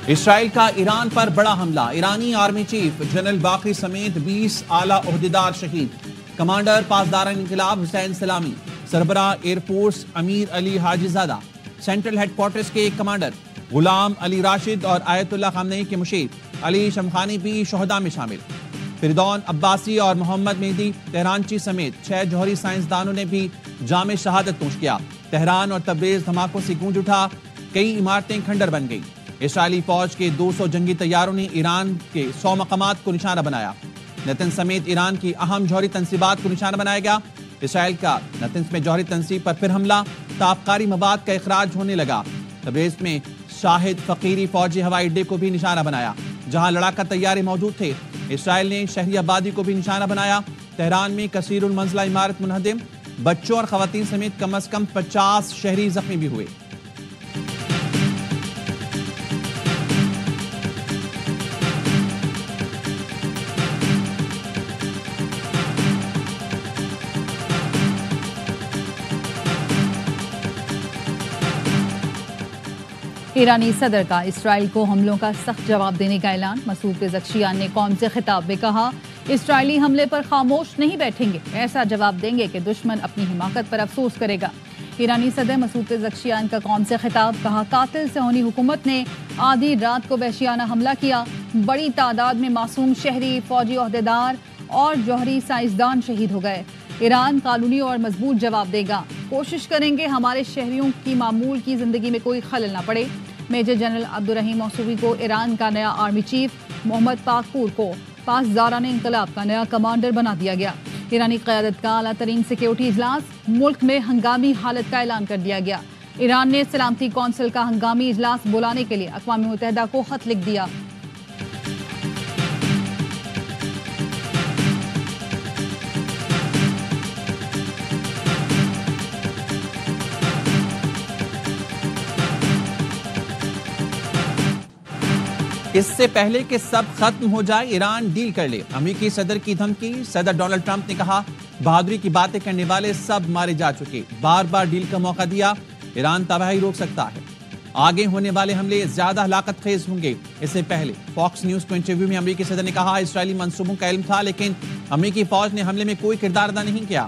اسرائیل کا ایران پر بڑا حملہ، ایرانی آرمی چیف جنرل باقری سمیت 20 اعلیٰ عہدیدار شہید، کمانڈر پاسداران انقلاب حسین سلامی، سربراہ ایئر فورس امیر علی حاجی زادہ، سینٹرل ہیڈ کوارٹرز کے کمانڈر غلام علی راشد اور آیت اللہ خامنئی کے مشیر علی شمخانی بھی شہداء میں شامل۔ فردون عباسی اور محمد مہدی تہرانچی سمیت 6 جوہری سائنسدانوں نے بھی جام شہادت نوش کیا۔ تہران اور تبریز دھماکوں سے گونج اٹھا، کئی عمارتیں کھنڈر بن گئی۔ اسرائیلی فوج کے 200 جنگی طیاروں نے ایران کے 100 مقامات کو نشانہ بنایا۔ نتنز سمیت ایران کی اہم جوہری تنصیبات کو نشانہ بنایا گیا۔ اسرائیل کا نتنز میں جوہری تنصیب پر پھر حملہ، تابکاری مواد کا اخراج ہونے لگا۔ تبریز میں شاہد فقیری فوجی ہوائی اڈے کو بھی نشانہ بنایا، جہاں لڑاکا طیارے موجود تھے۔ اسرائیل نے شہری آبادی کو بھی نشانہ بنایا۔ تہران میں کثیر المنزلہ عمارت منہدم، بچوں اور خواتین سمیت کم از کم 50 شہری زخمی بھی ہوئے۔ ایرانی صدر کا اسرائیل کو حملوں کا سخت جواب دینے کا اعلان۔ مسعود پزشکیان نے قوم سے خطاب میں کہا، اسرائیلی حملے پر خاموش نہیں بیٹھیں گے، ایسا جواب دیں گے کہ دشمن اپنی حماقت پر افسوس کرے گا۔ ایرانی صدر مسعود پزشکیان کا قوم سے خطاب، کہا قاتل صہیونی حکومت نے آدھی رات کو وحشیانہ حملہ کیا، بڑی تعداد میں معصوم شہری، فوجی عہدیدار اور جوہری سائنسدان شہید ہو گئے۔ ایران قانونی اور مضبوط جواب دے گا، کوشش کریں گے ہمارے شہریوں کی معمول کی زندگی میں کوئی خلل نہ پڑے۔ میجر جنرل عبدالرحیم موصوی کو ایران کا نیا آرمی چیف، محمد پاکپور کو پاسداران انقلاب کا نیا کمانڈر بنا دیا گیا۔ ایرانی قیادت کا اعلیٰ ترین سیکیورٹی اجلاس، ملک میں ہنگامی حالت کا اعلان کر دیا گیا۔ ایران نے سلامتی کونسل کا ہنگامی اجلاس بلانے کے لیے اقوام متحدہ کو خط لکھ دیا۔ اس سے پہلے کہ سب ختم ہو جائے ایران ڈیل کر لے، امریکی صدر کی دھمکی۔ صدر ڈونلڈ ٹرمپ نے کہا، بہادری کی باتیں کرنے والے سب مارے جا چکے، بار بار ڈیل کا موقع دیا، ایران تباہی روک سکتا ہے، آگے ہونے والے حملے زیادہ ہلاکت خیز ہوں گے۔ اس سے پہلے فاکس نیوز کو انٹرویو میں امریکی صدر نے کہا، اسرائیلی منصوبوں کا علم تھا لیکن امریکی فوج نے حملے میں کوئی کردار ادا نہیں کیا۔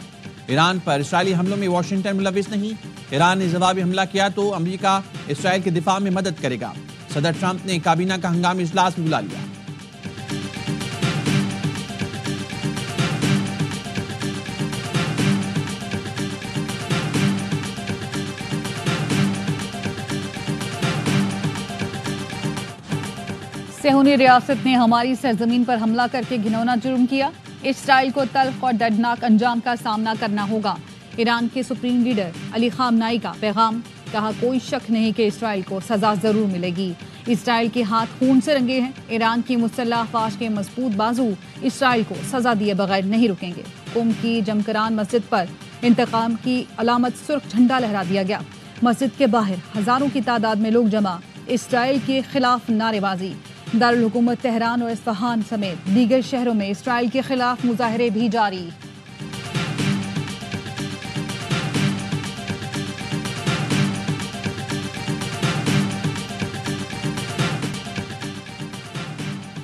ایران پر اسرائیلی حملوں میں واشنگٹن ملوث نہیں، ایران نے جوابی حملہ کیا تو امریکہ اسرائیل کے دفاع میں مدد کرے گا۔ صدر ٹرمپ نے کابینہ کا ہنگامی اجلاس بھی بلا لیا۔ صہیونی ریاست نے ہماری سرزمین پر حملہ کر کے گھناؤنا جرم کیا، اسرائیل کو تلخ اور دردناک انجام کا سامنا کرنا ہوگا۔ ایران کے سپریم لیڈر علی خامنئی کا پیغام، کہا کوئی شک نہیں کہ اسرائیل کو سزا ضرور ملے گی، اسرائیل کے ہاتھ خون سے رنگے ہیں، ایران کی مسلح افواج کے مضبوط بازو اسرائیل کو سزا دیے بغیر نہیں رکیں گے۔ قم کی جمکران مسجد پر انتقام کی علامت سرخ جھنڈا لہرا دیا گیا، مسجد کے باہر ہزاروں کی تعداد میں لوگ جمع، اسرائیل کے خلاف نعرے بازی۔ دارالحکومت تہران اور اصفہان سمیت دیگر شہروں میں اسرائیل کے خلاف مظاہرے بھی جاری۔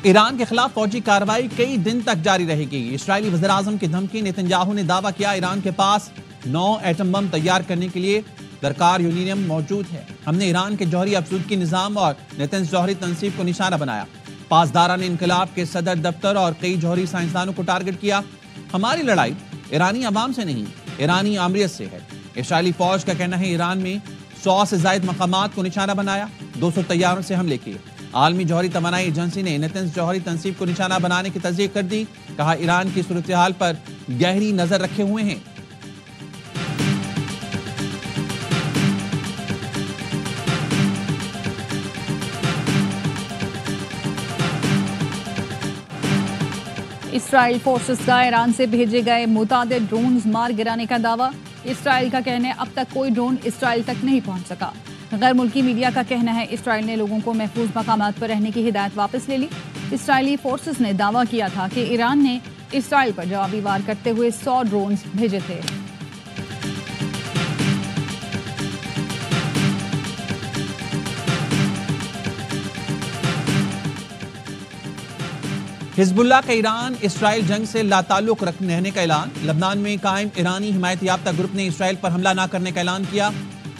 ایران کے خلاف فوجی کارروائی کئی دن تک جاری رہے گی۔ اسرائیلی وزیراعظم کی دھمکی، نتنیاہو نے دعویٰ کیا، ایران کے پاس 9 ایٹم بم تیار کرنے کے لیے درکار یورینیم موجود ہے، ہم نے ایران کے جوہری افزودگی نظام اور نتنز جوہری تنصیب کو نشانہ بنایا، پاسداران انقلاب کے صدر دفتر اور کئی جوہری سائنسدانوں کو ٹارگٹ کیا۔ ہماری لڑائی ایرانی عوام سے نہیں، ایرانی آمریت سے ہے۔ اسرائیلی فوج کا کہنا ہے ایران میں 100 سے زائد مقامات کو نشانہ بنایا، 200 طیاروں سے حملے کیے۔ عالمی جوہری توانائی ایجنسی نے نتنز جوہری تنصیب کو نشانہ بنانے کی تصدیق کر دی، کہا ایران کی صورتحال پر گہری نظر رکھے ہوئے ہیں۔ اسرائیل فورسز کا ایران سے بھیجے گئے متعدد ڈرونز مار گرانے کا دعویٰ، اسرائیل کا کہنا ہے اب تک کوئی ڈرون اسرائیل تک نہیں پہنچ سکا۔ غیر ملکی میڈیا کا کہنا ہے اسرائیل نے لوگوں کو محفوظ مقامات پر رہنے کی ہدایت واپس لے لی۔ اسرائیلی فورسز نے دعویٰ کیا تھا کہ ایران نے اسرائیل پر جوابی وار کرتے ہوئے 100 ڈرونز بھیجے تھے۔ حزب اللہ کا ایران اسرائیل جنگ سے لا تعلق رہنے کا اعلان. لبنان میں قائم ایرانی حمایت یافتہ گروپ نے اسرائیل پر حملہ نہ کرنے کا اعلان کیا.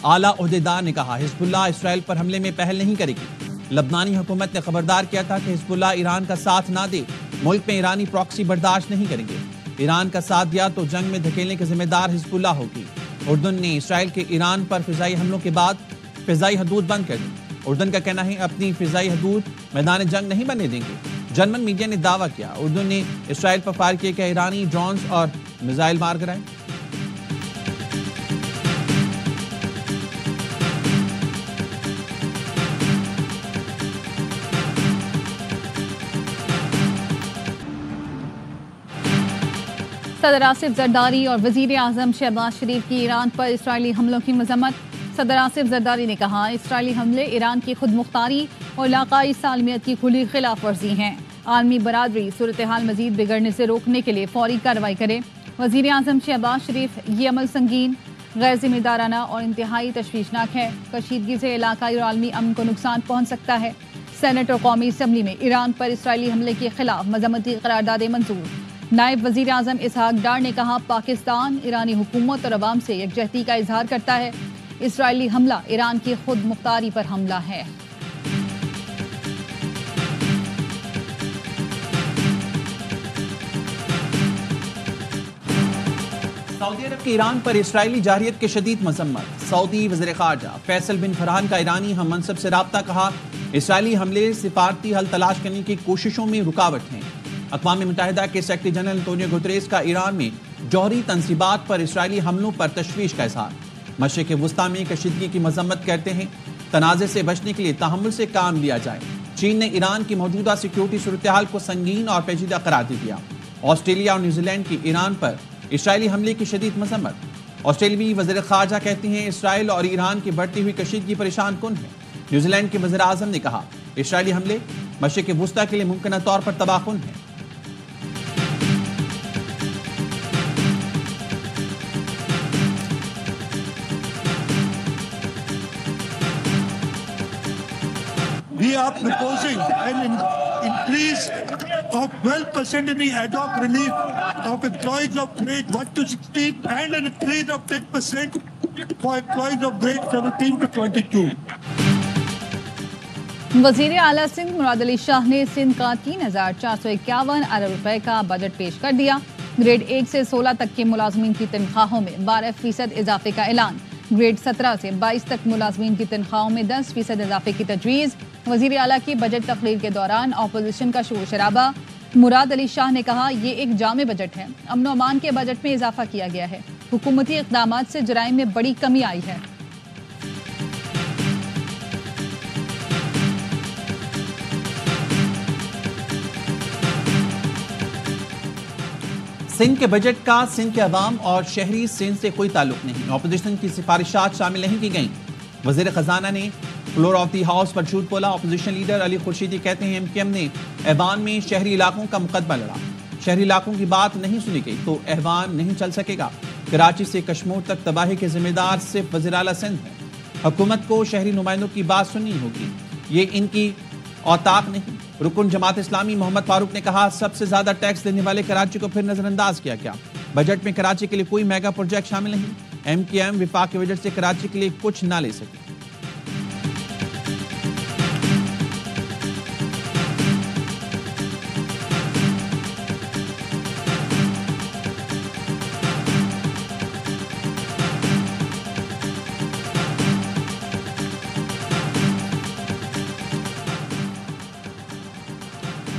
اعلیٰ عہدیدار نے کہا حزب اللہ اسرائیل پر حملے میں پہل نہیں کرے گی. لبنانی حکومت نے خبردار کیا تھا کہ حزب اللہ ایران کا ساتھ نہ دے. ملک میں ایرانی پراکسی برداشت نہیں کریں گے. ایران کا ساتھ دیا تو جنگ میں دھکیلنے کے ذمہ دار حزب اللہ ہوگی. اردن نے اسرائیل کے ایران پر فضائی حملوں کے بعد فضائی حدود بند کر دی. اردن کا کہنا ہے اپنی فضائی حدود میدان جنگ نہیں بننے دیں گے. جرمن میڈیا نے دعویٰ کیا اردن نے اسرائیل پر فائر کیے کہ ایرانی ڈرونز اور میزائل مار گرائے. صدر آصف زرداری اور وزیر اعظم شہباز شریف کی ایران پر اسرائیلی حملوں کی مذمت. صدر آصف زرداری نے کہا اسرائیلی حملے ایران کی خود مختاری اور علاقائی سالمیت کی کھلی خلاف ورزی ہیں. عالمی برادری صورتحال مزید بگڑنے سے روکنے کے لیے فوری کارروائی کرے. وزیر اعظم شہباز شریف یہ عمل سنگین، غیر ذمہ دارانہ اور انتہائی تشویشناک ہے. کشیدگی سے علاقائی اور عالمی امن کو نقصان پہنچ سکتا ہے. سینٹ اور قومی اسمبلی میں ایران پر اسرائیلی حملے کے خلاف مذمتی قراردادیں منظور. نائب وزیر اعظم اسحاق ڈار نے کہا پاکستان ایرانی حکومت اور عوام سے یکجہتی کا اظہار کرتا ہے. اسرائیلی حملہ ایران کی خود مختاری پر حملہ ہے. سعودی عرب کی ایران پر اسرائیلی جارحیت کی شدید مذمت. سعودی وزیر خارجہ فیصل بن فرحان کا ایرانی ہم منصب سے رابطہ. کہا اسرائیلی حملے سفارتی حل تلاش کرنے کی کوششوں میں رکاوٹ ہیں. اقوام متحدہ کے سیکرٹری جنرل انٹونیو گوتریس کا ایران میں جوہری تنصیبات پر اسرائیلی حملوں پر تشویش کا اظہار. مشرق وسطیٰ میں کشیدگی کی مذمت کرتے ہیں. تنازع سے بچنے کے لیے تحمل سے کام لیا جائے. چین نے ایران کی موجودہ سیکیورٹی صورتحال کو سنگین اور پیچیدہ قرار دے دیا. آسٹریلیا اور نیوزی لینڈ کی ایران پر اسرائیلی حملے کی شدید مذمت. آسٹریلوی وزیر خارجہ کہتے ہیں اسرائیل اور ایران کی بڑھتی ہوئی کشیدگی پریشان کن ہے. نیوزی لینڈ کے وزیر اعظم نے کہا اسرائیلی حملے مشرق وسطیٰ کے لیے ممکنہ طور پر تباہ کن ہیں. We are proposing an increase of 12% in the ad hoc relief of employees of grade 1 to 16 and an increase of 10% for employees of grade 17 to 22. وزیر اعلیٰ سندھ مراد علی شاہ نے سندھ کا 3,451 ارب روپے کا بجٹ پیش کر دیا. گریڈ 1 سے 16 تک کے ملازمین کی تنخواہوں میں 12% اضافے کا اعلان. گریڈ 17 سے 22 تک ملازمین کی تنخواہوں میں 10% اضافے کی تجویز. وزیر اعلیٰ کی بجٹ تقریر کے دوران اپوزیشن کا شور شرابہ. مراد علی شاہ نے کہا یہ ایک جامع بجٹ ہے. امن و امان کے بجٹ میں اضافہ کیا گیا ہے. حکومتی اقدامات سے جرائم میں بڑی کمی آئی ہے. سندھ کے بجٹ کا سندھ کے عوام اور شہری سندھ سے کوئی تعلق نہیں. اپوزیشن کی سفارشات شامل نہیں کی گئیں. وزیر خزانہ نے فلور آف دی ہاؤس پر جھوٹ بولا. اپوزیشن لیڈر علی خورشیدی کہتے ہیں ایم نے ایوان میں شہری علاقوں کا مقدمہ لڑا. شہری علاقوں کی بات نہیں سنی گئی تو ایوان نہیں چل سکے گا. کراچی سے کشمور تک تباہی کے ذمہ دار صرف وزیر اعلیٰ سندھ ہیں. حکومت کو شہری نمائندوں کی بات سننی ہوگی. یہ ان کی اوتاق نہیں. رکن جماعت اسلامی محمد فاروق نے کہا سب سے زیادہ ٹیکس دینے والے کراچی کو پھر نظر انداز کیا گیا. بجٹ میں کراچی کے لیے کوئی میگا پروجیکٹ شامل نہیں. ایم وفاق کے بجٹ سے کراچی کے لیے کچھ نہ لے سکی.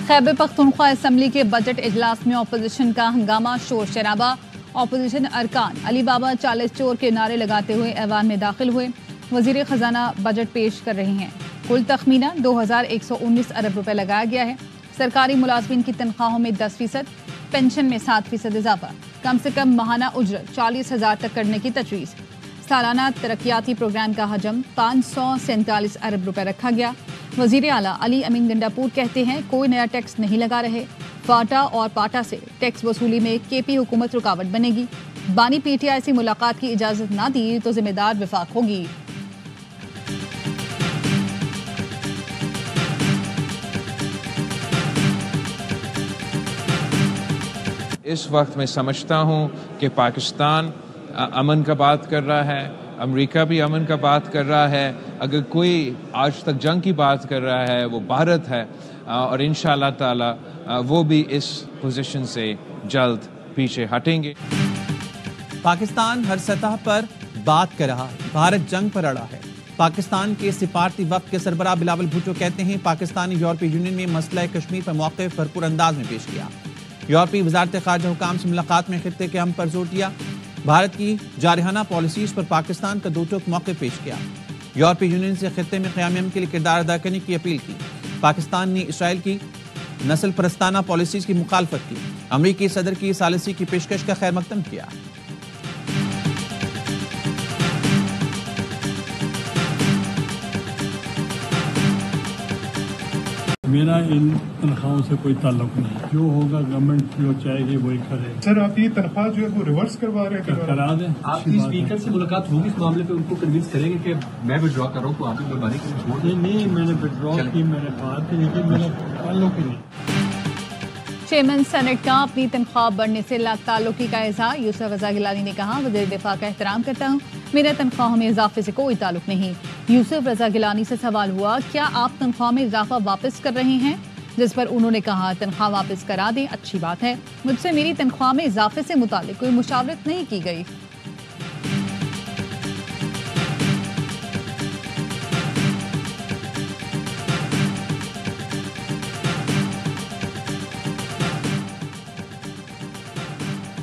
خیبر پختونخوا اسمبلی کے بجٹ اجلاس میں اپوزیشن کا ہنگامہ شور شرابہ. اپوزیشن ارکان علی بابا 40 چور کے نعرے لگاتے ہوئے ایوان میں داخل ہوئے. وزیر خزانہ بجٹ پیش کر رہی ہیں. کل تخمینہ 2,119 ارب روپے لگایا گیا ہے. سرکاری ملازمین کی تنخواہوں میں 10%، پینشن میں 7% اضافہ. کم سے کم ماہانہ اجرت 40,000 تک کرنے کی تجویز. سالانہ ترقیاتی پروگرام کا حجم 547 ارب روپے رکھا گیا. وزیر اعلیٰ علی امین گنڈاپور کہتے ہیں کوئی نیا ٹیکس نہیں لگا رہے. فاٹا اور پاٹا سے ٹیکس وصولی میں کے پی حکومت رکاوٹ بنے گی. بانی پی ٹی آئی سے ملاقات کی اجازت نہ دی تو ذمہ دار وفاق ہوگی. اس وقت میں سمجھتا ہوں کہ پاکستان امن کا بات کر رہا ہے, امریکہ بھی امن کا بات کر رہا ہے. اگر کوئی آج تک جنگ کی بات کر رہا ہے وہ بھارت ہے, اور انشاءاللہ تعالی وہ بھی اس پوزیشن سے جلد پیچھے ہٹیں گے. پاکستان ہر سطح پر بات کر رہا ہے, بھارت جنگ پر اڑا ہے. پاکستان کے سفارتی وفد کے سربراہ بلاول بھٹو کہتے ہیں پاکستان نے یورپی یونین میں مسئلہ کشمیر پر موقف بھرپور انداز میں پیش کیا. یورپی وزارت خارجہ حکام سے ملاقات میں خطے کے ہم پر زور دیا. بھارت کی جارحانہ پالیسیز پر پاکستان کا دو ٹوک موقف پیش کیا. یورپی یونین سے خطے میں قیام امن کے لیے کردار ادا کرنے کی اپیل کی. پاکستان نے اسرائیل کی نسل پرستانہ پالیسیز کی مخالفت کی. امریکی صدر کی ثالثی کی پیشکش کا خیر مقدم کیا. میرا ان تنخواہوں سے کوئی تعلق نہیں, جو ہوگا گورنمنٹ جو چاہے گی وہی کرے. سر آپ یہ تنخواہ جو ہے وہ ریورس کروا رہے ہیں, کرا دیں. آپ کی اسپیکر سے ملاقات ہوگی اس معاملے پہ, ان کو کنوینس کریں گے کہ میں وڈرا کر رہا ہوں تو آپ کی مہربانی کریں چھوڑ دیں. نہیں, میں نے وڈرا کی, میں نے بات کی, لیکن میرا تعلق ہی نہیں. چیئرمین سینٹ کا اپنی تنخواہ بڑھنے سے تعلقی کا اظہار. یوسف رضا گیلانی نے کہا وزیر دفاع کا احترام کرتا ہوں, میرے تنخواہوں میں اضافے سے کوئی تعلق نہیں. یوسف رضا گیلانی سے سوال ہوا کیا آپ تنخواہ میں اضافہ واپس کر رہے ہیں, جس پر انہوں نے کہا تنخواہ واپس کرا دیں اچھی بات ہے, مجھ سے میری تنخواہ میں اضافے سے متعلق کوئی مشاورت نہیں کی گئی.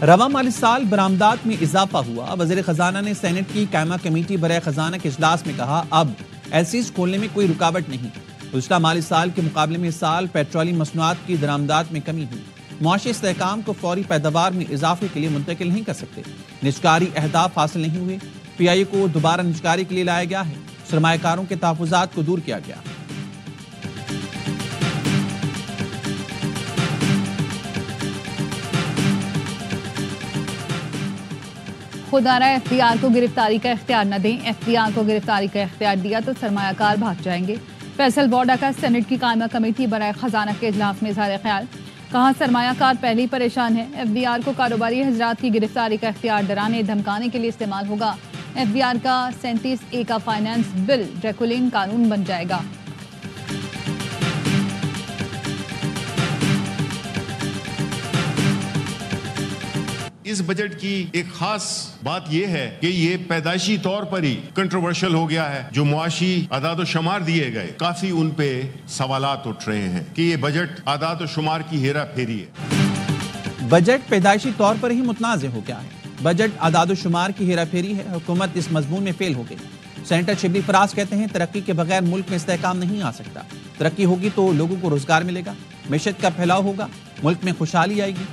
رواں مالی سال برآمدات میں اضافہ ہوا. وزیر خزانہ نے سینٹ کی قائمہ کمیٹی برائے خزانہ کے اجلاس میں کہا اب ایلسیز کھولنے میں کوئی رکاوٹ نہیں. گزشتہ مالی سال کے مقابلے میں اس سال پیٹرولیم مصنوعات کی درآمدات میں کمی ہوئی. معاشی استحکام کو فوری پیداوار میں اضافے کے لیے منتقل نہیں کر سکتے. نجکاری اہداف حاصل نہیں ہوئے. پی آئی اے کو دوبارہ نجکاری کے لیے لایا گیا ہے. سرمایہ کاروں کے تحفظات کو دور کیا گیا. خدارہ ایف بی آر کو گرفتاری کا اختیار نہ دیں. ایف بی آر کو گرفتاری کا اختیار دیا تو سرمایہ کار بھاگ جائیں گے. فیصل بوڈا کا سینٹ کی قائمہ کمیٹی برائے خزانہ کے اجلاس میں اظہار خیال. کہا سرمایہ کار پہلے ہی پریشان ہے. ایف بی آر کو کاروباری حضرات کی گرفتاری کا اختیار ڈرانے دھمکانے کے لیے استعمال ہوگا. ایف بی آر کا 37A کا فائنانس بل ڈریکولین قانون بن جائے گا. اس بجٹ کی ایک خاص بات یہ ہے کہ یہ پیدائشی طور پر ہی کنٹروورشل ہو گیا ہے. جو معاشی اعداد و شمار دیے گئے کافی ان پہ سوالات اٹھ رہے ہیں کہ یہ بجٹ اعداد و شمار کی ہیرا پھیری ہے. بجٹ پیدائشی طور پر ہی متنازع ہو گیا ہے. بجٹ اعداد و شمار کی ہیرا پھیری ہے. حکومت اس مضمون میں فیل ہو گئی. سینیٹر شبلی فراز کہتے ہیں ترقی کے بغیر ملک میں استحکام نہیں آ سکتا. ترقی ہوگی تو لوگوں کو روزگار ملے گا, معیشت کا پھیلاؤ ہوگا, ملک میں خوشحالی آئے گی.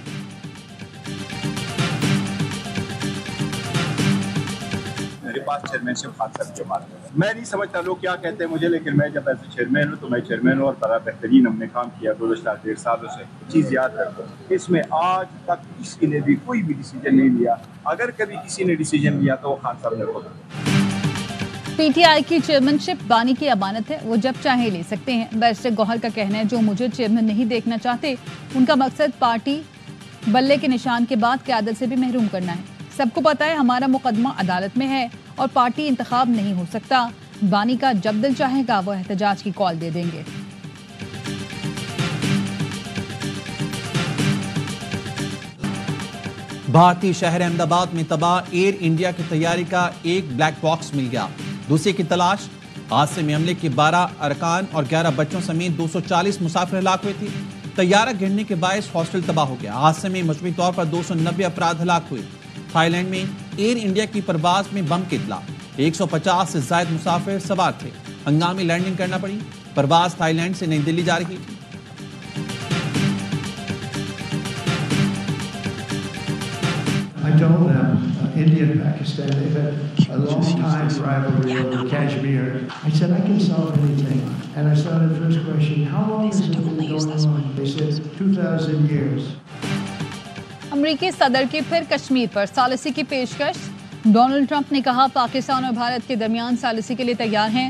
چیئرمین شپ خان صاحب کی بات میں نہیں سمجھتا لوگ کیا کہتے ہیں مجھے, لیکن میں جب ایسے چیئرمین ہوں تو میں چیئرمین ہوں اور بڑا بہترین ہم نے کام کیا گزشتہ 1.5 سالوں سے. چیز یاد رکھو, اس میں آج تک کسی نے بھی کوئی بھی ڈیسیجن نہیں لیا. اگر کبھی کسی نے ڈیسیجن لیا تو وہ خان صاحب نے خود. پی ٹی آئی کی چیئرمین شپ بانی کی امانت ہے, وہ جب چاہیں لے سکتے ہیں. بیرسٹر گوہر کا کہنا ہے جو مجھے چیئرمین نہیں دیکھنا چاہتے ان کا مقصد پارٹی بلے کے نشان کے بعد قیادت سے بھی محروم کرنا ہے. سب کو پتا ہے ہمارا مقدمہ عدالت میں ہے اور پارٹی انتخاب نہیں ہو سکتا. بانی کا جب دل چاہے گا وہ احتجاج کی کال دے دیں گے. بھارتی شہر احمد آباد میں تباہ ایئر انڈیا کی تیاری کا ایک بلیک باکس مل گیا. دوسرے کی تلاش. حادثے میں عملے کے 12 ارکان اور 11 بچوں سمیت 240 مسافر ہلاک ہوئے تھے. طیارہ گرنے کے باعث ہاسٹل تباہ ہو گیا. حادثے میں مجموعی طور پر 290 افراد ہلاک ہوئے. تھائی لینڈ میں ایئر انڈیا کی پرواز میں بم کی اطلاع. 150 سے زائد مسافر سوار تھے. ہنگامی لینڈنگ کرنا پڑی. پرواز تھائی لینڈ سے نئی دلی جا رہی تھی. I told them, India and Pakistan, they've had a long time rivalry over Kashmir. I said, I can solve anything. And I started the first question, how long has it been going on? They said, 2,000 years. امریکی صدر کی پھر کشمیر پر ثالثی کی پیشکش. Donald Trump نے کہا پاکستان اور بھارت کے درمیان ثالثی کے لیے تیار ہیں.